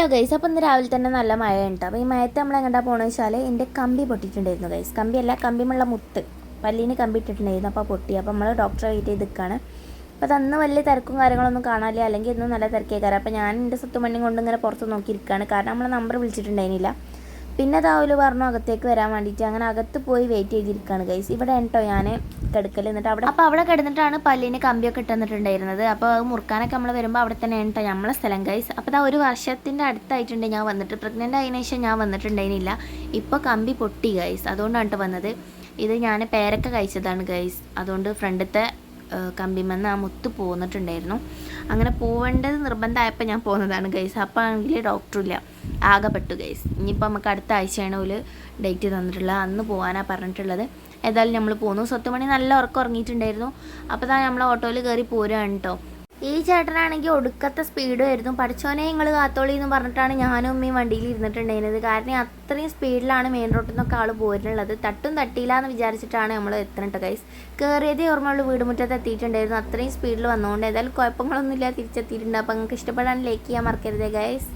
Hello guys, അപ്പോൾ ഇന്ന് രാവിലെ തന്നെ നല്ല മഴയുണ്ട്. അപ്പോൾ ഈ മഴത്ത് നമ്മൾ എങ്ങോട്ടാണ് പോകണമെന്ന് വെച്ചാൽ എൻ്റെ കമ്പി പൊട്ടിയിട്ടുണ്ടായിരുന്നു ഗൈസ്. കമ്പിയല്ല, കമ്പിമുള്ള മുത്ത് പല്ലിന് കമ്പി ഇട്ടിട്ടുണ്ടായിരുന്നു. അപ്പോൾ പൊട്ടി. അപ്പോൾ നമ്മൾ ഡോക്ടറെ വെയിറ്റ് ചെയ്ത് നിൽക്കുകയാണ്. അപ്പോൾ അതന്ന് വലിയ തിരക്കും കാര്യങ്ങളൊന്നും കാണാനില്ല, അല്ലെങ്കിൽ ഇന്നും നല്ല തിരക്കേക്കാരം. അപ്പോൾ ഞാൻ എൻ്റെ സ്വത്തുമണ്ണി കൊണ്ട് ഇങ്ങനെ പുറത്ത് നോക്കിയിരിക്കുകയാണ്, കാരണം നമ്മൾ നമ്പർ വിളിച്ചിട്ടുണ്ടായിരുന്നില്ല. പിന്നെ താവല് പറഞ്ഞു അകത്തേക്ക് വരാൻ വേണ്ടിയിട്ട്. അങ്ങനെ അകത്ത് പോയി വെയിറ്റ് ചെയ്തിരിക്കുകയാണ് ഗൈസ്. ഇവിടെ കേട്ടോ ഞാൻ കിടക്കൽ. എന്നിട്ട് അവിടെ കിടന്നിട്ടാണ് പല്ലിന് കമ്പിയൊക്കെ ഇട്ടുന്നിട്ടുണ്ടായിരുന്നത്. അപ്പോൾ അത് മുറുക്കാനൊക്കെ നമ്മൾ വരുമ്പോൾ അവിടെ തന്നെ കേട്ടോ നമ്മളെ സ്ഥലം ഗൈസ്. അപ്പോൾ അത് ഒരു വർഷത്തിൻ്റെ അടുത്തായിട്ടുണ്ട് ഞാൻ വന്നിട്ട്. പ്രഗ്നൻ്റ് ആയതിനു ശേഷം ഞാൻ വന്നിട്ടുണ്ടായിരുന്നില്ല. ഇപ്പോൾ കമ്പി പൊട്ടി ഗൈസ്, അതുകൊണ്ടാണ് കേട്ടോ വന്നത്. ഇത് ഞാൻ പേരൊക്കെ കഴിച്ചതാണ് ഗൈസ്, അതുകൊണ്ട് ഫ്രണ്ടത്തെ കമ്പിമെന്ന് ആ മുത്ത് പോന്നിട്ടുണ്ടായിരുന്നു. അങ്ങനെ പോവേണ്ടത് നിർബന്ധമായപ്പോൾ ഞാൻ പോകുന്നതാണ് ഗൈസ്. അപ്പോൾ ആണെങ്കിൽ ഡോക്ടറില്ല, ആകെപ്പെട്ടു ഗൈസ്. ഇനിയിപ്പോൾ നമുക്ക് അടുത്ത ആഴ്ചയാണ് ഒരു ഡേറ്റ് തന്നിട്ടുള്ളത്, അന്ന് പോകാനാണ് പറഞ്ഞിട്ടുള്ളത്. ഏതായാലും നമ്മൾ പോകുന്നു. സ്വത്തുമണി നല്ല ഉറക്കം ഉറങ്ങിയിട്ടുണ്ടായിരുന്നു. അപ്പോൾ തന്നെ നമ്മൾ ഓട്ടോയിൽ കയറി പോരുകയാണ് കേട്ടോ. ഈ ചേട്ടനാണെങ്കിൽ ഒടുക്കത്തെ സ്പീഡായിരുന്നു. പഠിച്ചോനെ നിങ്ങൾ കാത്തോളി എന്ന് പറഞ്ഞിട്ടാണ് ഞാനും ഉമ്മയും വണ്ടിയിൽ ഇരുന്നിട്ടുണ്ടായിരുന്നത്. കാരണം അത്രയും സ്പീഡിലാണ് മെയിൻ റോഡിൽ നിന്നൊക്കെ ആൾ പോയിട്ടുള്ളത്. തട്ടും തട്ടിയില്ല എന്ന് വിചാരിച്ചിട്ടാണ് നമ്മൾ എത്തണട്ടോ ഗൈസ്. കയറിയതേ ഓർമ്മയുള്ള വീട് മുറ്റത്ത് എത്തിയിട്ടുണ്ടായിരുന്നു. അത്രയും സ്പീഡിൽ വന്നുകൊണ്ട് ഏതായാലും കുഴപ്പങ്ങളൊന്നുമില്ല, തിരിച്ചെത്തിയിട്ടുണ്ട്. അപ്പോൾ നിങ്ങൾക്ക് ഇഷ്ടപ്പെടാൻ ലൈക്ക് ചെയ്യാൻ മറക്കരുത് ഗൈസ്.